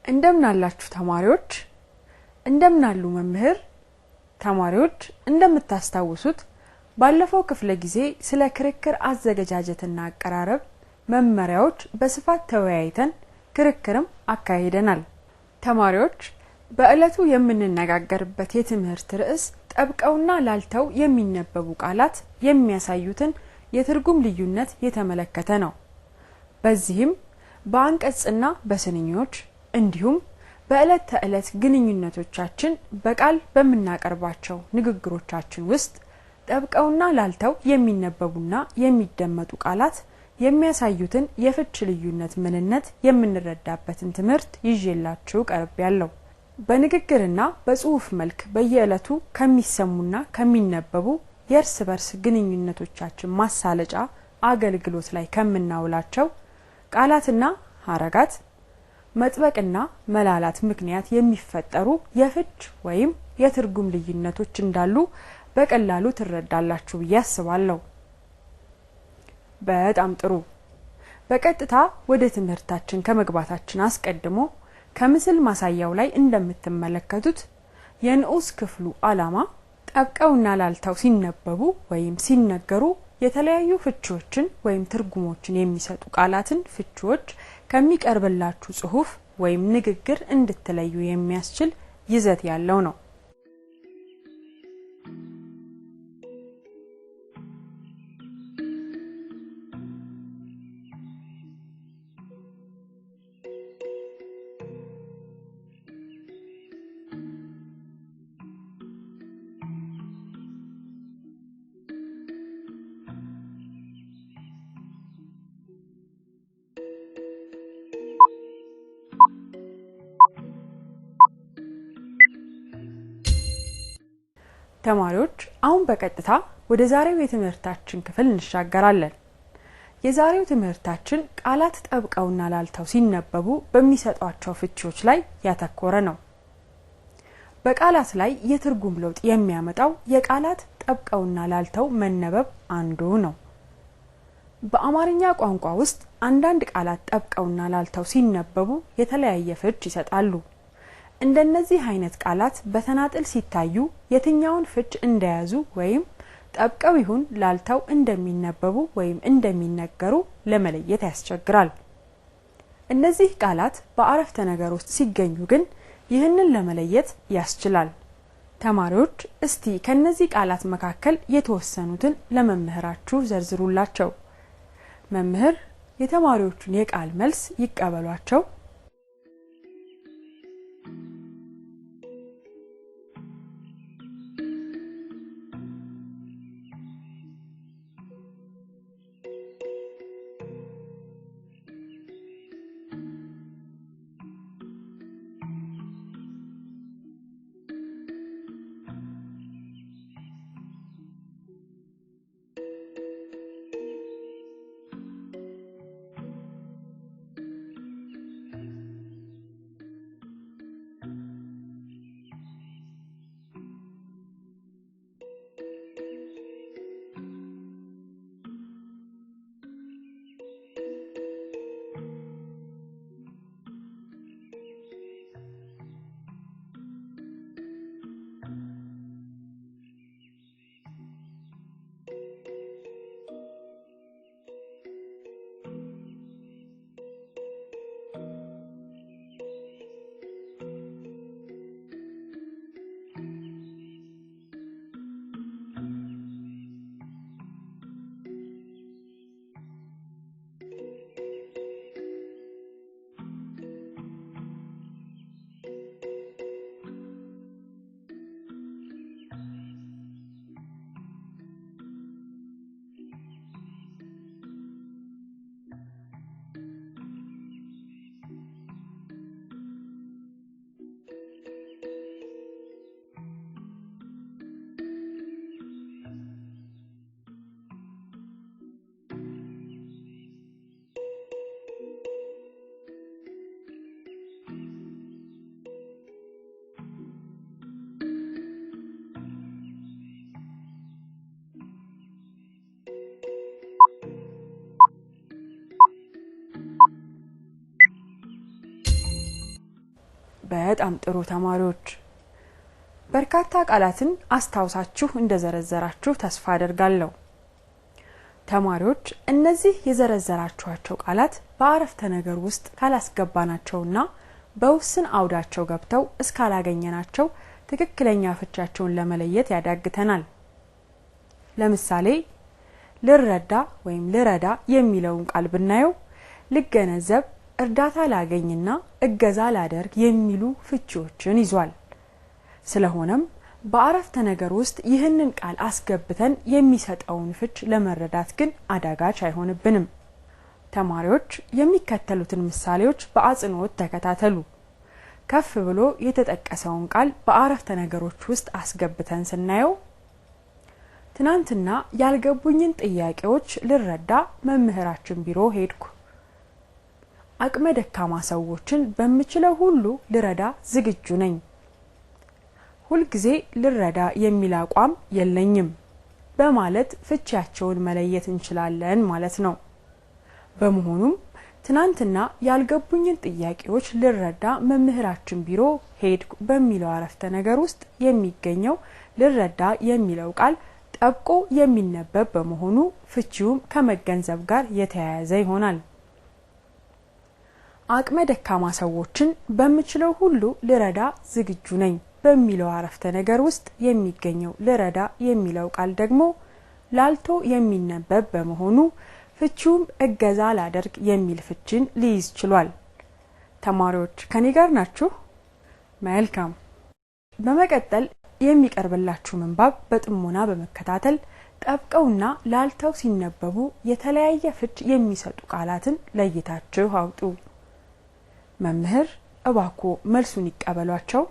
እንደምን አላችሁ ተማሪዎች እንደምን አሉ መምህር ተማሪዎች እንደምታስታውሱት ባለፈው ክፍለ ጊዜ ስለ ክርክር አዘገጃጀትና አቀራረብ መመሪያዎች በስፋት ተወያይተን ክርክርም አካሂደናል ተማሪዎች በእለቱ የምንነጋገርበት የትምህርት ርዕስ ጠብቀውና ላልተው የሚነበቡ ቃላት የሚያሳዩትን የትርጉም ልዩነት የተመለከተ ነው በዚህም በአንቀጽና በስንኞች እንዲሁም በእለት ተእለት ግንኙነቶቻችን በቃል በመናቀርባቸው ንግግሮቻችን ውስጥ ጠብቀውና ላልተው የሚነበቡና የሚደመጡ ቃላት የሚያሳዩትን የፍች ልዩነት ምንነት የምንረዳበትን ትምህርት ይዤላችሁ ቀርቤያለሁ በንግግርና በጽሁፍ መልክ በየዕለቱ ከሚሰሙና ከሚነበቡ የእርስ በርስ ግንኙነቶቻችን ማሳለጫ አገልግሎት ላይ ከምናውላቸው ቃላትና ሐረጋት መጥበቅና መላላት ምክንያት የሚፈጠሩ የፍች ወይም የትርጉም ልዩነቶች እንዳሉ በቀላሉ ትረዳላችሁ ያስባለሁ በጣም ጥሩ በቀጥታ ወደ ትምህርታችን ከመግባታችን አስቀድሞ ከምስል ማሳያው ላይ እንደምትመለከቱት የንዑስ ክፍሉ ዓላማ ጠብቀውና ላልተው ሲነበቡ ወይም ሲነገሩ የተለያዩ ፍቾችን ወይም ትርጉሞችን የሚሰጡ ቃላትን ፍቾች ከሚቀርብላችሁ ጽሁፍ ወይም ንግግር እንድትለዩ የሚያስችል ይዘት ያለው ነው ተማሪዎች አሁን በቀጥታ ወደ ዛሬው የትምህርታችን ክፍል እንሻገራለን የዛሬው ትምህርታችን ቃላት ጠብቀውና ላልተው ሲነበቡ በሚሰጧቸው ፍቾች ላይ ያተኮረ ነው በቃላት ላይ የትርጉም ለውጥ የሚያመጣው የቃላት ጠብቀውና ላልተው መነበብ አንዱ ነው በአማርኛ ቋንቋ ውስጥ አንዳንድ ቃላት ጠብቀውና ላልተው ሲነበቡ የተለያየ ፍች ይሰጣሉ እንደነዚህ አይነት ቃላት በተናጥል ሲታዩ የትኛውን ፍች እንደያዙ ወይም ጠብቀው ይሁን ላልተው እንደሚነበቡ ወይም እንደሚነገሩ ለመለየት ያስቸግራል እነዚህ ቃላት በአረፍተ ነገር ውስጥ ሲገኙ ግን ይህንን ለመለየት ያስችላል ተማሪዎች እስቲ ከነዚህ ቃላት መካከል የተወሰኑትን ለመምህራችሁ ዘርዝሩላቸው መምህር የተማሪዎቹን የቃል መልስ ይቀበሏቸው በጣም ጥሩ ተማሪዎች በርካታ ቃላትን አስተዋውሳችሁ እንደዘረዘራችሁ ተስፋ አደርጋለሁ ተማሪዎች እነዚህ የዘረዘራችኋቸው ቃላት በአረፍተ ነገር ውስጥ ካላስገባናቸውና በውስን አውዳቸው ገብተው እስካላገኘናቸው ትክክለኛ ፍቻቸውን ለመለየት ያዳግተናል ለምሳሌ ልረዳ ወይም ልረዳ የሚለውን ቃል ብናየው ልገነዘብ እርዳታ ላገኝና እገዛ ላደርግ የሚሉ ፍቺዎችን ይዟል ስለሆነም በአረፍተ ነገር ውስጥ ይህንን ቃል አስገብተን የሚሰጠውን ፍች ለመረዳት ግን አዳጋች አይሆንብንም ተማሪዎች የሚከተሉትን ምሳሌዎች በአጽንኦት ተከታተሉ ከፍ ብሎ የተጠቀሰውን ቃል በአረፍተ ነገሮች ውስጥ አስገብተን ስናየው ትናንትና ያልገቡኝን ጥያቄዎች ልረዳ መምህራችን ቢሮ ሄድኩ አቅመ ደካማ ሰዎችን በመችለው ሁሉ ልረዳ ዝግጁ ነኝ ሁሉ ጊዜ ልረዳ የሚል አቋም የለኝም በማለት ፍቻቸውን መለየት እንችላለን ማለት ነው በመሆኑም ትናንትና ያልገቡኝን ጥያቄዎች ልረዳ መምህራችን ቢሮ ሄድኩ በሚለው አረፍተ ነገር ውስጥ የሚገኘው ልረዳ የሚለው ቃል ጠብቆ የሚነበብ በመሆኑ ፍቺውም ከመገንዘብ ጋር የተያያዘ ይሆናል አቅመ ደካማ ሰዎችን በመችለው ሁሉ ልረዳ ዝግጁ ነኝ በሚለው አረፍተ ነገር ውስጥ የሚገኘው ልረዳ የሚለው ቃል ደግሞ ላልቶ የሚነበብ በመሆኑ ፍቺውም እገዛ ላደርግ የሚል ፍቺን ሊይዝ ችሏል ተማሪዎች ከኔ ጋር ናችሁ መልካም በመቀጠል የሚቀርብላችሁ መንባብ በጥሞና በመከታተል ጠብቀውና ላልተው ሲነበቡ የተለያየ ፍች የሚሰጡ ቃላትን ለይታችሁ አውጡ መምህር እባኮ መልሱን ይቀበሏቸው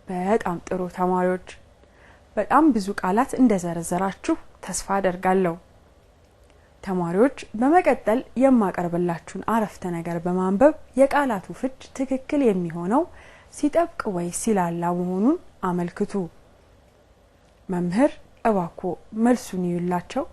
በጣም ጥሩ ተማሪዎች በጣም ብዙ ቃላት እንደዘረዘራችሁ ተስፋ አደርጋለሁ ተማሪዎች በመቀጠል የማቀርብላችሁን አረፍተ ነገር በማንበብ የቃላቱ ፍች ትክክል የሚሆነው ሲጠብቅ ወይ ሲላላ መሆኑን አመልክቱ መምህር እባክዎ መልሱን ይዩላቸው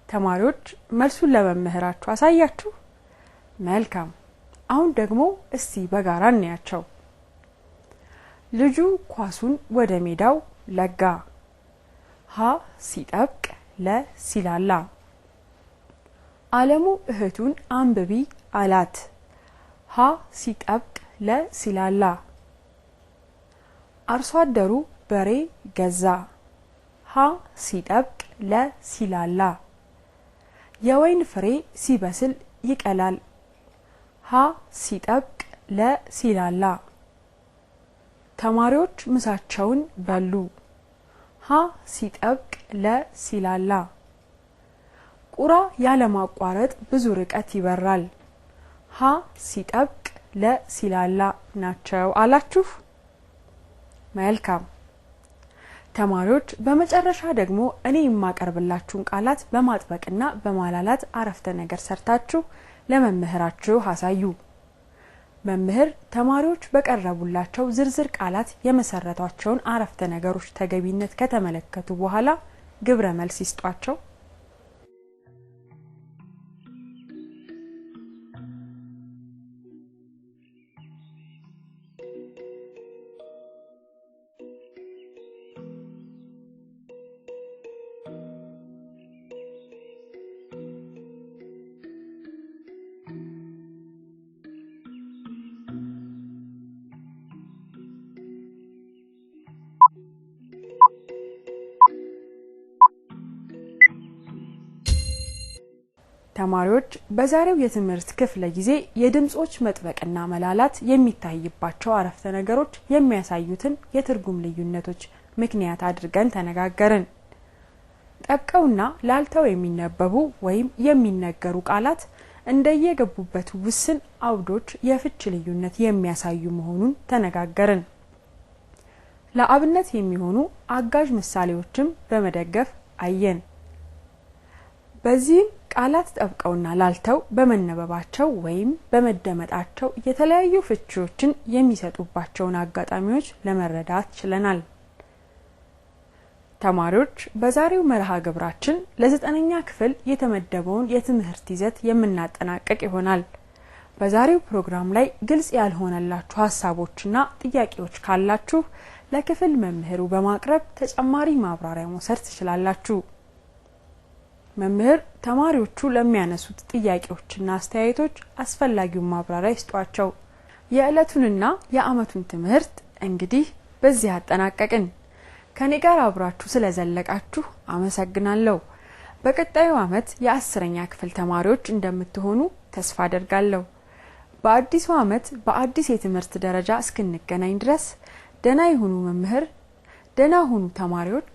ተማሪዎች መልሱን ለመምህራችሁ አሳያችሁ መልካም አሁን ደግሞ እስቲ በጋራ እንያቸው ልጁ ኳሱን ወደ ሜዳው ለጋ ሀ ሲጠብቅ ለ ሲላላ ዓለሙ እህቱን አንብቢ አላት ሀ ሲጠብቅ ለ ሲላላ አርሶ አደሩ በሬ ገዛ ሀ ሲጠብቅ ለ ሲላላ የወይን ፍሬ ሲበስል ይቀላል ሀ ሲጠብቅ ለ ሲላላ ተማሪዎች ምሳቸውን በሉ ሀ ሲጠብቅ ለ ሲላላ ቁራ ያለ ማቋረጥ ብዙ ርቀት ይበራል ሀ ሲጠብቅ ለ ሲላላ ናቸው አላችሁ መልካም ተማሪዎች በመጨረሻ ደግሞ እኔ የማቀርብላችሁን ቃላት በማጥበቅና በማላላት አረፍተ ነገር ሰርታችሁ ለመምህራችሁ አሳዩ መምህር ተማሪዎች በቀረቡላቸው ዝርዝር ቃላት የመሰረቷቸውን አረፍተ ነገሮች ተገቢነት ከተመለከቱ በኋላ ግብረ መልስ ይስጧቸው ተማሪዎች በዛሬው የትምህርት ክፍለ ጊዜ የድምጾች መጥበቅና መላላት የሚታይባቸው አረፍተ ነገሮች የሚያሳዩትን የትርጉም ልዩነቶች ምክንያት አድርገን ተነጋገርን። ጠብቀውና ላልተው የሚነበቡ ወይም የሚነገሩ ቃላት እንደየገቡበት ውስን አውዶች የፍች ልዩነት የሚያሳዩ መሆኑን ተነጋገርን። ለአብነት የሚሆኑ አጋዥ ምሳሌዎችም በመደገፍ አየን። በዚህ ቃላት ጠብቀውና ላልተው በመነበባቸው ወይም በመደመጣቸው የተለያዩ ፍቺዎችን የሚሰጡባቸውን አጋጣሚዎች ለመረዳት ችለናል። ተማሪዎች በዛሬው መርሃ ግብራችን ለ9ኛ ክፍል የተመደበውን የትምህርት ይዘት የምናጠናቀቅ ይሆናል። በዛሬው ፕሮግራም ላይ ግልጽ ያልሆነላችሁ ሐሳቦችና ጥያቄዎች ካላችሁ ለክፍል መምህሩ በማቅረብ ተጨማሪ ማብራሪያ መውሰድ ትችላላችሁ። መምህር ተማሪዎቹ ለሚያነሱት ጥያቄዎችና አስተያየቶች አስፈላጊውን ማብራሪያ ይስጧቸው። የዕለቱንና የዓመቱን ትምህርት እንግዲህ በዚህ አጠናቀቅን። ከኔ ጋር አብራችሁ ስለዘለቃችሁ አመሰግናለሁ። በቀጣዩ ዓመት የ10ኛ ክፍል ተማሪዎች እንደምትሆኑ ተስፋ አደርጋለሁ። በአዲሱ ዓመት በአዲስ የትምህርት ደረጃ እስክንገናኝ ድረስ ደህና ይሁኑ መምህር፣ ደህና ሁኑ ተማሪዎች።